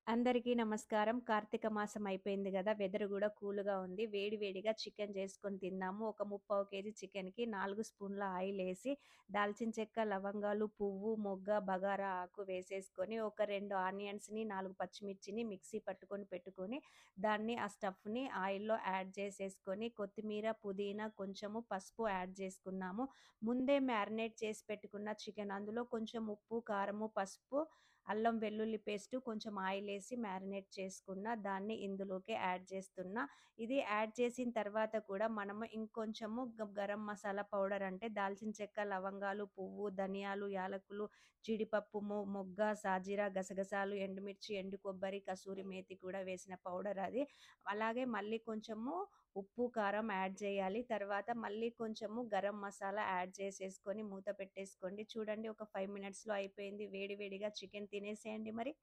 అందరికీ నమస్కారం. కార్తీక మాసం అయిపోయింది గదా! వెదర్ గూడా కూల్‌గా ఉంది. వేడి వేడిగా చికెన్ చేసుకొని తిందాము. ఒక ముప్పావు కేజీ చికెన్‌కి 4 స్పూన్ల ఆయిలేసి, దాల్చిన చెక్క, లవంగాలు, పువ్వు, మొగ్గ, బగారా ఆకు వేసేసుకొని, ఒక 2 ఆనియన్స్‌ని, 4 పచ్చిమిర్చిని మిక్సీ పట్టుకొని పెట్టుకొని, దాన్ని ఆ స్టఫ్‌ని ఆయిల్‌లో యాడ్ చేసేసుకొని, కొత్తిమీర, పుదీనా, కొంచెము పసుపు యాడ్ చేసుకున్నాము. ముందే మ్యారినేట్ చేసి పెట్టుకున్న చికెన్ అందులో కొంచెం ఉప్పు, కారము, పసుపు, అల్లం వెల్లుల్లి పేస్టు, కొంచెం ఆయిలేసి మ్యారినేట్ చేసుకున్న దాన్ని ఇందులోకి యాడ్ చేస్తున్నా. ఇది యాడ్ చేసిన తర్వాత కూడా మనము ఇంకొంచెము గరం మసాలా పౌడర్ అంటే దాల్చిన చెక్క, లవంగాలు, పువ్వు, ధనియాలు, యాలకులు, జీడిపప్పు, మొగ్గ, సాజీరా, గసగసాలు, ఎండుమిర్చి, ఎండు కొబ్బరి, కసూరి మేతి కూడా వేసిన పౌడర్ అది. అలాగే మళ్ళీ కొంచెము ఉప్పు, కారం యాడ్ చేయాలి. తర్వాత మళ్ళీ కొంచెము గరం మసాలా యాడ్ చేసేసుకొని మూత పెట్టేసుకోండి. చూడండి, ఒక 5 మినిట్స్‌లో అయిపోయింది. వేడి వేడిగా చికెన్ తినేసేయండి మరి.